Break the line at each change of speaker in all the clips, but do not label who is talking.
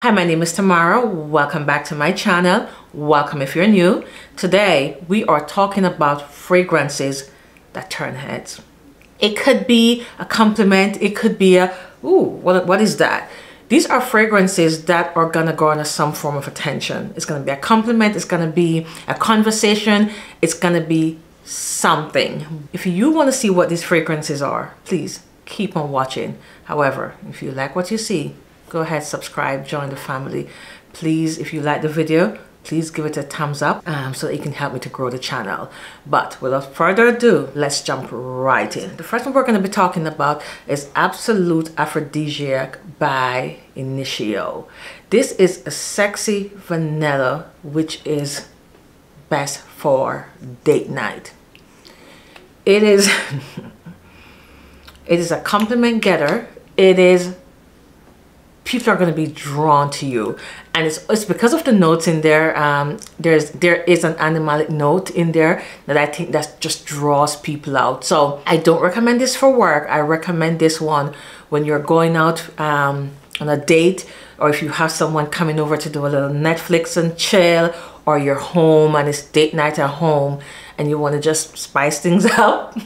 Hi, my name is Tamara. Welcome back to my channel. Welcome if you're new. Today we are talking about fragrances that turn heads. It could be a compliment, it could be a ooh, what is that? These are fragrances that are gonna garner some form of attention. It's gonna be a compliment, it's gonna be a conversation, it's gonna be something. If you want to see what these fragrances are, please keep on watching. However, if you like what you see, go ahead, subscribe, join the family. Please, if you like the video, please give it a thumbs up so that it can help me to grow the channel. But without further ado, let's jump right in. The first one we're going to be talking about is Absolute Aphrodisiac by Initio. This is a sexy vanilla, which is best for date night. It is it is a compliment getter. People are going to be drawn to you, and it's because of the notes in there. There is an animalic note in there that I think that just draws people out. So I don't recommend this for work. I recommend this one when you're going out on a date, or if you have someone coming over to do a little Netflix and chill, or you're home and it's date night at home and you want to just spice things up.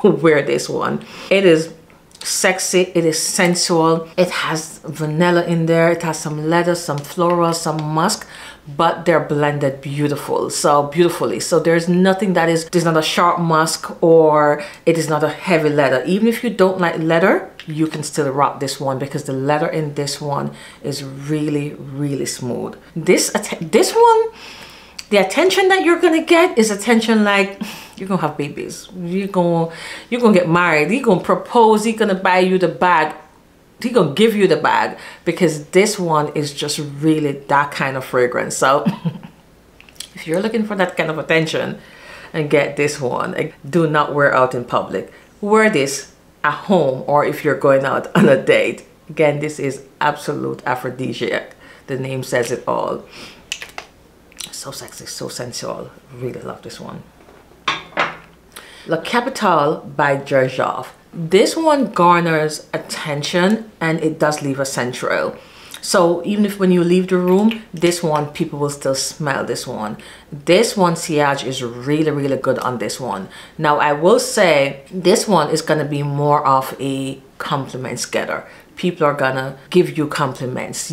Wear this one. It is sexy, it is sensual, it has vanilla in there, it has some leather, some floral, some musk, but they're blended beautifully. So there's nothing there's not a sharp musk, or it is not a heavy leather. Even if you don't like leather, you can still rock this one because the leather in this one is really smooth. This one, the attention that you're gonna get is attention like you're gonna have babies, you're gonna get married, you're gonna propose, he's gonna buy you the bag, he's gonna give you the bag, because this one is just really that kind of fragrance. So if you're looking for that kind of attention, and get this one. Do not wear out in public. Wear this at home, or if you're going out on a date. Again, this is Absolute Aphrodisiac. The name says it all. So sexy, so sensual. Really love this one. La Capitale by Gerjoff. This one garners attention, and it does leave a scent trail. So even if when you leave the room, this one, people will still smell this one. This one, sillage is really good on this one. Now I will say this one is gonna be more of a compliments getter. People are gonna give you compliments.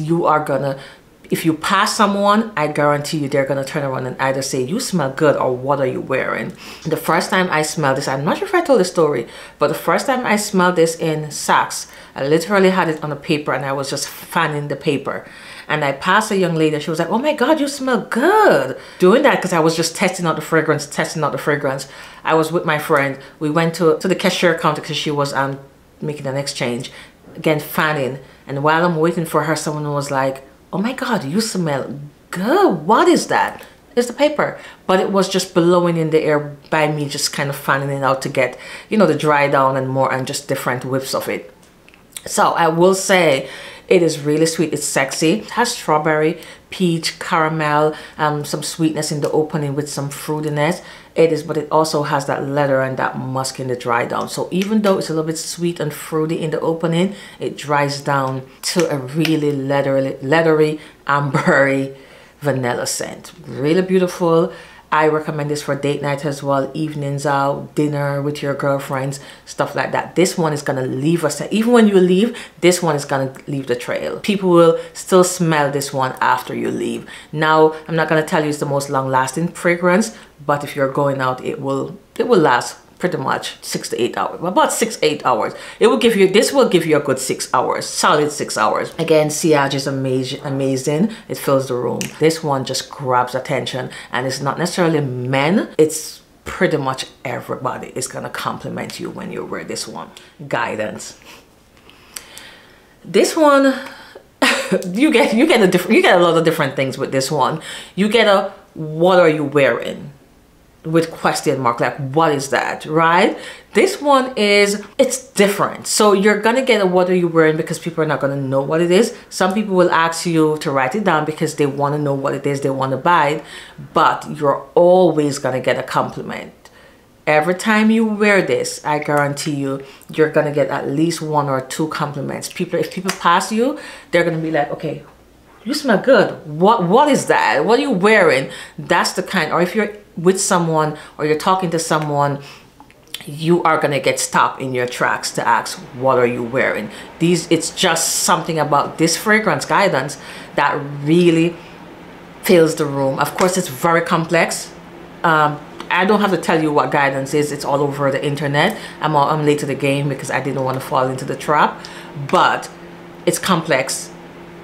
If you pass someone, I guarantee you they're gonna turn around and either say, you smell good, or what are you wearing? The first time I smelled this, I'm not sure if I told the story, but the first time I smelled this in Saks, I literally had it on a paper and I was just fanning the paper. And I passed a young lady, she was like, oh my God, you smell good. Doing that because I was just testing out the fragrance. I was with my friend. We went to the cashier counter because she was making an exchange. Again, fanning. And while I'm waiting for her, someone was like, oh my God, you smell good. What is that? It's the paper. But it was just blowing in the air by me, just kind of fanning it out to get, you know, the dry down and more, and just different whiffs of it. So I will say it is really sweet. It's sexy. It has strawberry, peach, caramel, some sweetness in the opening with some fruitiness. But it also has that leather and that musk in the dry down. So even though it's a little bit sweet and fruity in the opening, it dries down to a really leathery, ambery vanilla scent. Really beautiful. I recommend this for date night as well, evenings out, dinner with your girlfriends, stuff like that. This one is gonna leave us, even when you leave, this one is gonna leave the trail. People will still smell this one after you leave. Now, I'm not gonna tell you it's the most long-lasting fragrance, but if you're going out, it will last pretty much 6 to 8 hours, about 6-8 hours. This will give you a good 6 hours, solid 6 hours. Again, sillage is amazing. It fills the room. This one just grabs attention, and it's not necessarily men. It's pretty much everybody is gonna compliment you when you wear this one. Guidance. This one, you get a lot of different things with this one. You get a what are you wearing? With question mark, like what is that, right? This one it's different. So you're gonna get a what are you wearing, because people are not gonna know what it is. Some people will ask you to write it down because they want to know what it is, they want to buy it, but you're always gonna get a compliment. Every time you wear this, I guarantee you, you're gonna get at least 1 or 2 compliments. If people pass you, they're gonna be like, okay, you smell good. What is that? What are you wearing? That's the kind, or if you're with someone or you're talking to someone, you are gonna get stopped in your tracks to ask, what are you wearing? It's just something about this fragrance, Guidance, that really fills the room. Of course, it's very complex. I don't have to tell you what Guidance is. It's all over the internet. I'm late to the game because I didn't want to fall into the trap, but it's complex.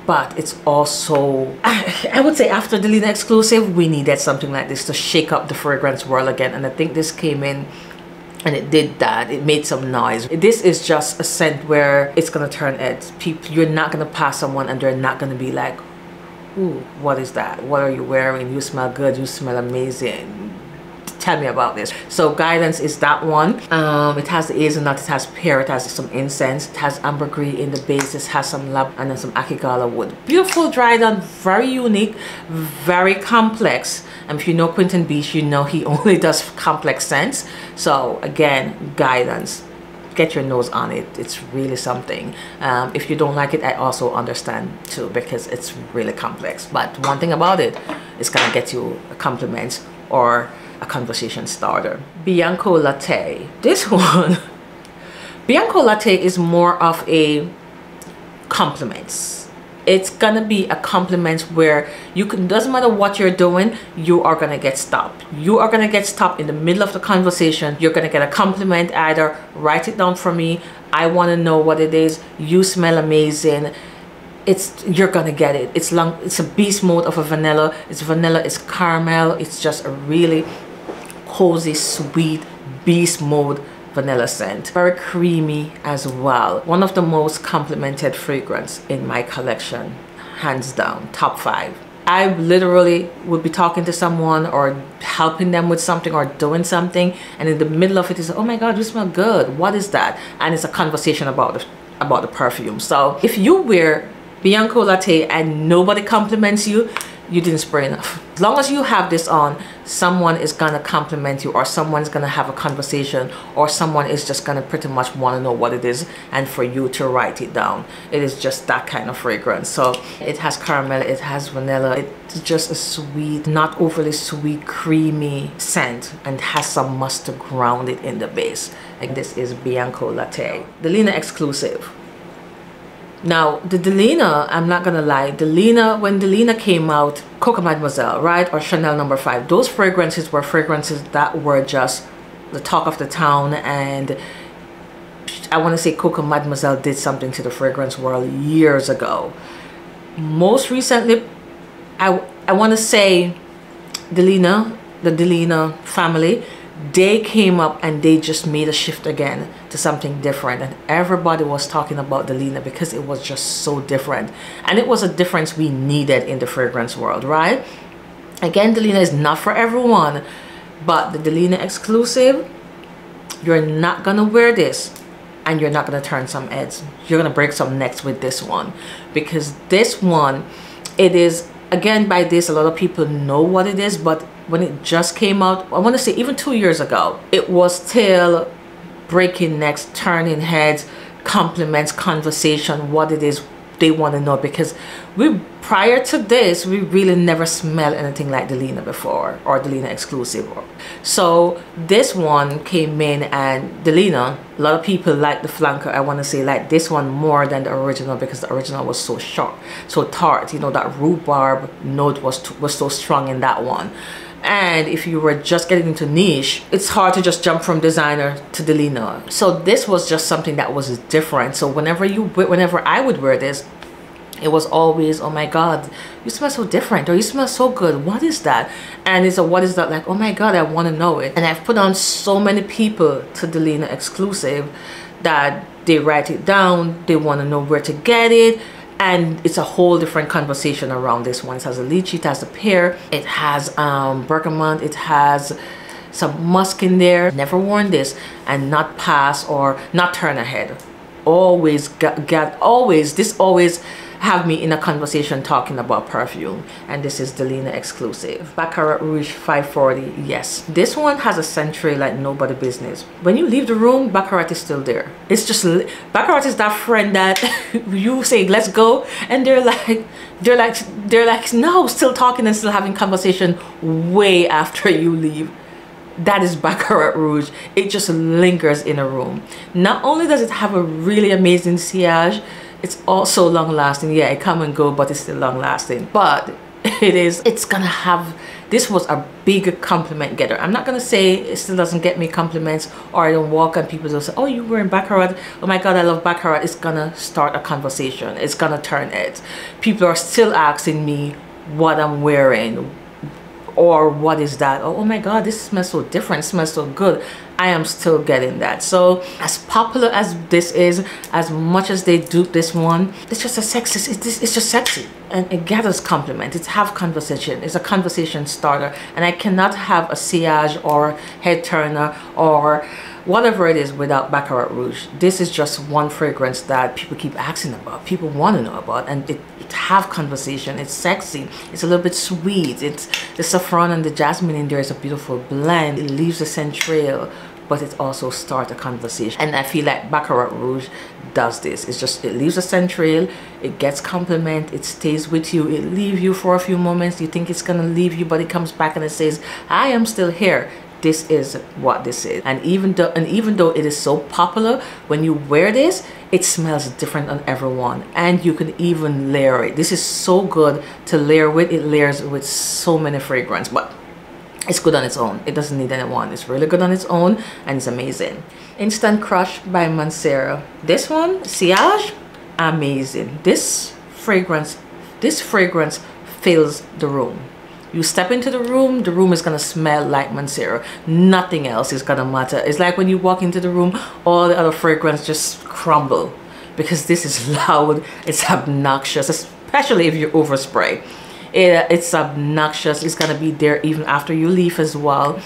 But it's also, I would say, after the Delina exclusive, we needed something like this to shake up the fragrance world again. And I think this came in and it did that. It made some noise. This is just a scent where it's gonna turn heads. People, you're not gonna pass someone and they're not gonna be like, ooh, what is that? What are you wearing? You smell good. You smell amazing. Tell me about this. So Guidance is that one. It has the hazelnut, it has pear, it has some incense, it has ambergris in the base, it has some lab and then some akigala wood. Beautiful, dried on, very unique, very complex. And if you know Quentin Beach, you know he only does complex scents. So again, Guidance, get your nose on it. It's really something. If you don't like it, I also understand too, because it's really complex. But one thing about it, it's gonna get you a compliment or a conversation starter. Bianco Latte. This one, Bianco Latte is more of a compliments. It's gonna be a compliment where you can, doesn't matter what you're doing, you are gonna get stopped. You are gonna get stopped in the middle of the conversation. You're gonna get a compliment, either write it down for me, I wanna know what it is, you smell amazing. You're gonna get it. It's a beast mode of a vanilla. It's vanilla, it's caramel. It's just a really cozy, sweet beast mode vanilla scent. Very creamy as well. One of the most complimented fragrance in my collection, hands down, top 5. I literally would be talking to someone or helping them with something or doing something, and in the middle of it is, oh my god, you smell good, what is that? And it's a conversation about the perfume. So if you wear Bianco Latte and nobody compliments you, you didn't spray enough. As long as you have this on, someone is gonna compliment you, or someone's gonna have a conversation, or someone is just gonna pretty much wanna know what it is and for you to write it down. It is just that kind of fragrance. So it has caramel, it has vanilla, it's just a sweet, not overly sweet, creamy scent, and has some musk to ground it in the base. Like this is Bianco Latte. Delina exclusive. Now, the Delina, I'm not gonna lie, Delina, when Delina came out, Coco Mademoiselle, right, or Chanel No. 5, those fragrances were fragrances that were just the talk of the town, and I want to say Coco Mademoiselle did something to the fragrance world years ago. Most recently, I want to say Delina, the Delina family, they came up and they just made a shift again to something different, and everybody was talking about Delina because it was just so different, and it was a difference we needed in the fragrance world, right? Again, Delina is not for everyone, but the Delina exclusive, you're not gonna wear this and you're not gonna turn some heads. You're gonna break some necks with this one, because this one, it is, again, by this, a lot of people know what it is, but when it just came out, I want to say even 2 years ago, it was still breaking necks, turning heads, compliments, conversation, what it is they want to know, because prior to this, we really never smelled anything like Delina before, or Delina exclusive. So this one came in, and Delina, a lot of people like the flanker, I want to say, like this one more than the original, because the original was so sharp, so tart, you know, that rhubarb note was so strong in that one. And if you were just getting into niche, it's hard to just jump from designer to Delina. So this was just something that was different. So whenever I would wear this, it was always, oh my god, you smell so different, or you smell so good, what is that? And it's a what is that, like, oh my god, I want to know it. And I've put on so many people to Delina exclusive that they write it down, they want to know where to get it. And it's a whole different conversation around this one. It has a lychee, it has a pear, it has bergamot, it has some musk in there. Never worn this and not pass or not turn ahead. Always this always have me in a conversation talking about perfume. And this is Delina exclusive. Baccarat Rouge 540. Yes, this one has a scent trail like nobody business. When you leave the room, Baccarat is still there. It's just, Baccarat is that friend that you say let's go, and they're like no, still talking and still having conversation way after you leave. That is Baccarat Rouge. It just lingers in a room. Not only does it have a really amazing sillage, it's also long lasting. Yeah, it come and go, but it's still long lasting. But it's gonna have, this was a big compliment getter. I'm not gonna say it still doesn't get me compliments, or I don't walk and people don't say, oh, you were in Baccarat, oh my god, I love Baccarat. It's gonna start a conversation. It's gonna turn it. People are still asking me what I'm wearing, or what is that? Oh my god, this smells so different, it smells so good. I am still getting that. So as popular as this is, as much as they dupe this one, it's just a sexy, it's just sexy, and it gathers compliment. It's have conversation, it's a conversation starter, and I cannot have a sillage or head turner or whatever it is without Baccarat Rouge. This is just one fragrance that people keep asking about, people want to know about, and it have conversation. It's sexy, it's a little bit sweet, it's the saffron and the jasmine in there is a beautiful blend. It leaves a scent trail, but it also starts a conversation, and I feel like Baccarat Rouge does this. It's just, it leaves a scent trail, it gets compliment, it stays with you, it leaves you for a few moments, you think it's gonna leave you, but it comes back and it says, I am still here. This is what this is. And even though it is so popular, when you wear this, it smells different on everyone, and you can even layer it. This is so good to layer with. It layers with so many fragrances, but it's good on its own. It doesn't need anyone. It's really good on its own, and it's amazing. Instant Crush by Mancera. This one, sillage, amazing. This fragrance fills the room. You step into the room is gonna smell like Mancera. Nothing else is gonna matter. It's like when you walk into the room, all the other fragrance just crumble, because this is loud, it's obnoxious, especially if you overspray. It's obnoxious. It's gonna be there even after you leave as well.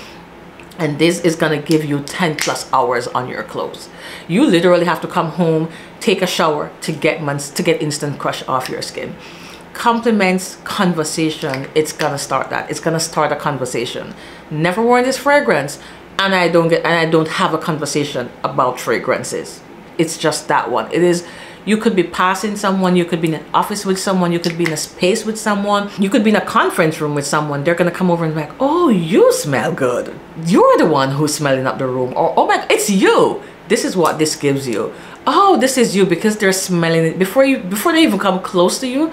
And this is gonna give you 10+ hours on your clothes. You literally have to come home, take a shower to get Instant Crush off your skin. Compliments, conversation, it's gonna start that. It's gonna start a conversation. Never worn this fragrance, and I don't have a conversation about fragrances. It's just that one. It is, you could be passing someone, you could be in an office with someone, you could be in a space with someone, you could be in a conference room with someone. They're gonna come over and be like, oh, you smell good. You're the one who's smelling up the room. Or, oh my god, it's you. This is what this gives you. Oh, this is you, because they're smelling it before they even come close to you.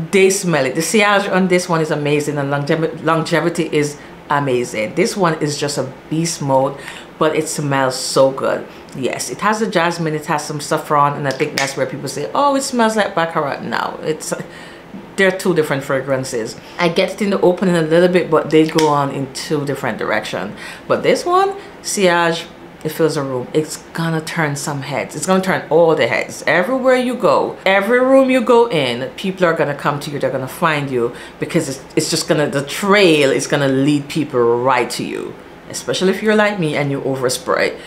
They smell it. The sillage on this one is amazing, and longevity is amazing. This one is just a beast mode, but it smells so good. Yes, it has the jasmine, it has some saffron, and I think that's where people say, oh, it smells like Baccarat. Now they're two different fragrances. I get it in the opening a little bit, but they go on in two different directions. But this one, sillage, it fills a room. It's gonna turn some heads. It's gonna turn all the heads. Everywhere you go, every room you go in, people are gonna come to you. They're gonna find you, because it's just gonna, the trail is gonna lead people right to you. Especially if you're like me and you overspray,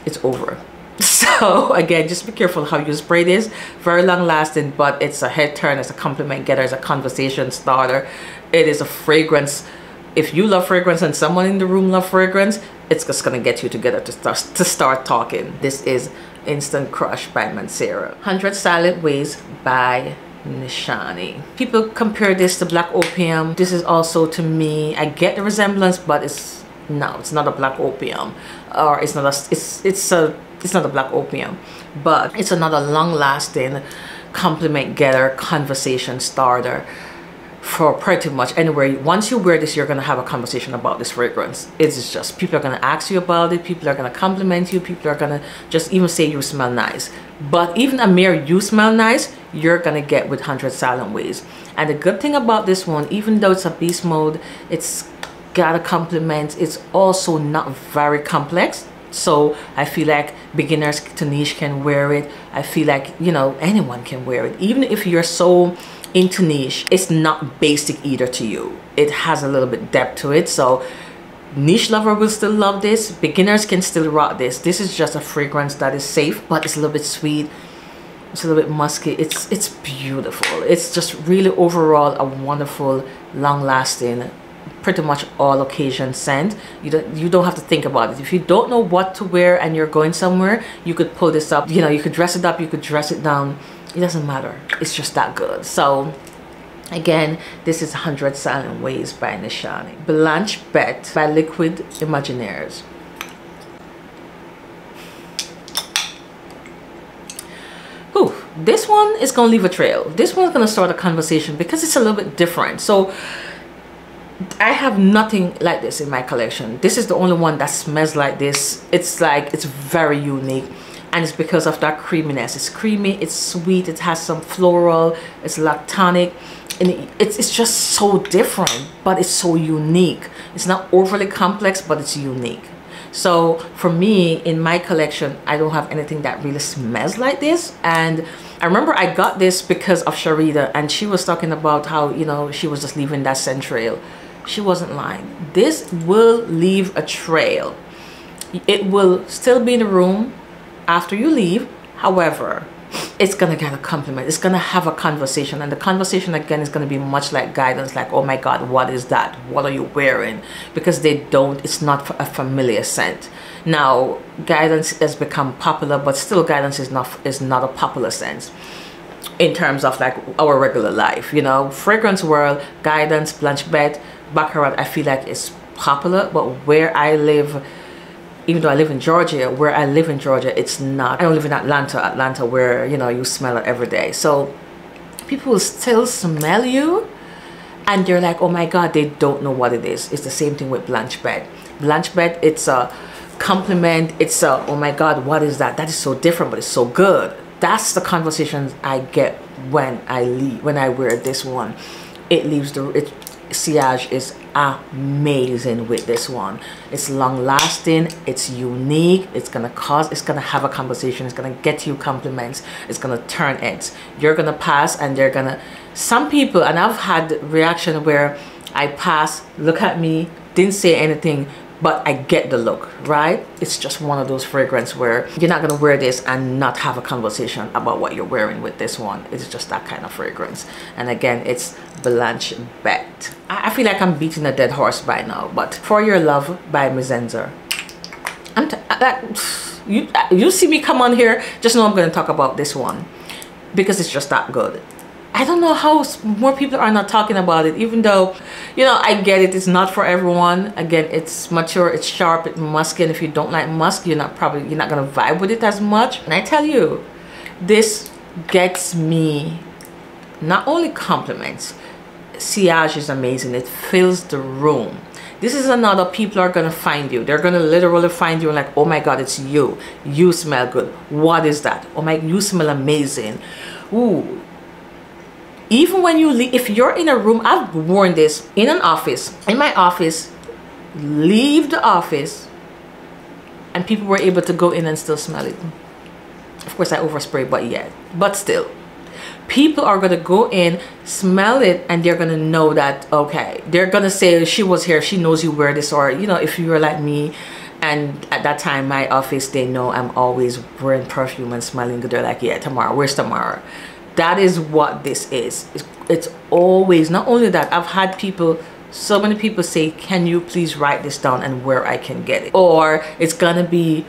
it's over. So again, just be careful how you spray this. Very long lasting, but it's a head turn, it's a compliment getter, it's a conversation starter. It is a fragrance. If you love fragrance and someone in the room love fragrance, it's just gonna get you together to start talking. This is Instant Crush by Mancera. 100 Silent Ways by Nishani. People compare this to Black Opium. This is also, to me, I get the resemblance, but it's not a Black Opium, or it's not a Black Opium, but it's another long-lasting compliment getter, conversation starter for pretty much anywhere. Once you wear this, you're gonna have a conversation about this fragrance. It's just, people are gonna ask you about it, people are gonna compliment you, people are gonna just even say you smell nice. But even a mere you smell nice, you're gonna get with 100 Silent Ways. And the good thing about this one, even though it's a beast mode, it's got a compliment, it's also not very complex. So I feel like beginners to niche can wear it. I feel like, you know, anyone can wear it. Even if you're so into niche, it's not basic either to you. It has a little bit depth to it. So niche lover will still love this. Beginners can still rock this. This is just a fragrance that is safe, but it's a little bit sweet. It's a little bit musky. It's beautiful. It's just really overall a wonderful, long-lasting, pretty much all occasion scent. You don't have to think about it. If you don't know what to wear and you're going somewhere, you could pull this up. You know, you could dress it up, you could dress it down. It doesn't matter. It's just that good. So again, this is 100 Silent Ways by Nishani. Blanche Bet by Liquid Imaginaires. Ooh, this one is gonna leave a trail. This one's gonna start a conversation because it's a little bit different. So I have nothing like this in my collection. This is the only one that smells like this. It's like, it's very unique, and it's because of that creaminess. It's creamy, it's sweet, it has some floral, it's lactonic, and it's just so different, but it's so unique. It's not overly complex, but it's unique. So for me, in my collection, I don't have anything that really smells like this. And I remember I got this because of Sharida, and she was talking about how, you know, she was just leaving that scent trail. She wasn't lying. This will leave a trail. It will still be in the room after you leave. However, it's gonna get a compliment. It's gonna have a conversation, and the conversation again is gonna be much like guidance, like, oh my God, what is that? What are you wearing? Because it's not a familiar scent. Now, guidance has become popular, but still guidance is not a popular scent in terms of like our regular life, you know. Fragrance world, guidance, Blanche Bet, Baccarat, I feel like it's popular, but where I live, even though I live in Georgia, it's not. I don't live in Atlanta where, you know, you smell it every day. So people will still smell you and they're like, oh my God, they don't know what it is. It's the same thing with Blanche Bet. Blanche Bet, it's a compliment. It's a, oh my God, what is that? That is so different, but it's so good. That's the conversations I get when I wear this one. It leaves sillage is amazing with this one. It's long lasting, it's unique, it's gonna have a conversation, it's gonna get you compliments, it's gonna turn heads. You're gonna pass and they're gonna, some people, and I've had reaction where I pass, look at me, didn't say anything, but I get the look, right? It's just one of those fragrances where you're not gonna wear this and not have a conversation about what you're wearing with this one. It's just that kind of fragrance. And again, it's Blanche Bet. I feel like I'm beating a dead horse by now, but For Your Love by Mizenzer. You see me come on here, just know I'm gonna talk about this one because it's just that good. I don't know how more people are not talking about it, even though, you know, I get it. It's not for everyone. Again, it's mature, it's sharp, it's musky, and if you don't like musk, you're not gonna vibe with it as much. And I tell you, this gets me not only compliments. Sillage is amazing. It fills the room. This is another, people are gonna find you. They're gonna literally find you and like, oh my God, it's you. You smell good. What is that? Oh my, you smell amazing. Ooh. Even when you leave, if you're in a room, I've worn this in an office, in my office, leave the office, and people were able to go in and still smell it. Of course, I overspray, but still. People are gonna go in, smell it, and they're gonna know that, okay, they're gonna say, she was here, she knows you wear this, or, you know, if you were like me, and at that time, my office, they know I'm always wearing perfume and smelling good. They're like, yeah, Tamara, where's Tamara? That is what this is. It's always, not only that, I've had people, so many people say, can you please write this down and where I can get it? Or it's gonna be,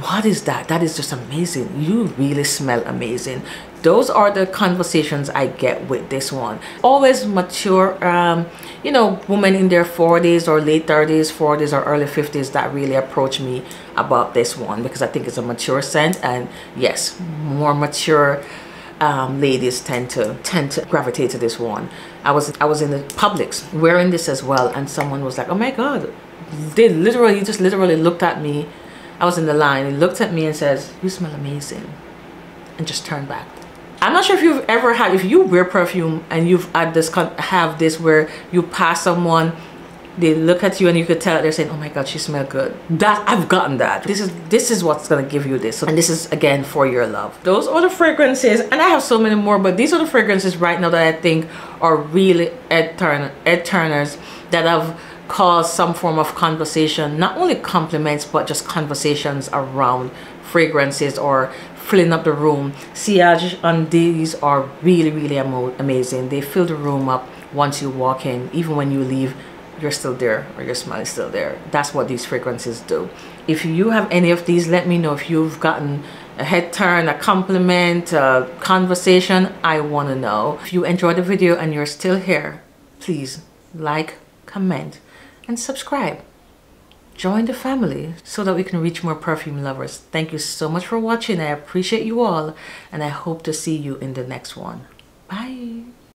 what is that? That is just amazing. You really smell amazing. Those are the conversations I get with this one. Always mature, you know, women in their 40s or late 30s, 40s or early 50s that really approach me about this one because I think it's a mature scent, and yes, more mature ladies tend to gravitate to this one. I was in the Publix wearing this as well, and someone was like, oh my God, they just literally looked at me. I was in the line, he looked at me and says, you smell amazing, and just turned back. I'm not sure if you've ever had, if you wear perfume and you've had this, have this where you pass someone, they look at you and you could tell they're saying, oh my God, she smells good. That, I've gotten that. This is what's gonna give you this. And this is, again, For Your Love. Those are the fragrances, and I have so many more, but these are the fragrances right now that I think are really head turners that have caused some form of conversation, not only compliments, but just conversations around fragrances or filling up the room. Sillage on these are really amazing. They fill the room up once you walk in. Even when you leave, you're still there, or your smell is still there. That's what these fragrances do. If you have any of these, let me know. If you've gotten a head turn, a compliment, a conversation, I want to know. If you enjoyed the video and you're still here, please like, comment, and subscribe. Join the family so that we can reach more perfume lovers. Thank you so much for watching. I appreciate you all, and I hope to see you in the next one. Bye.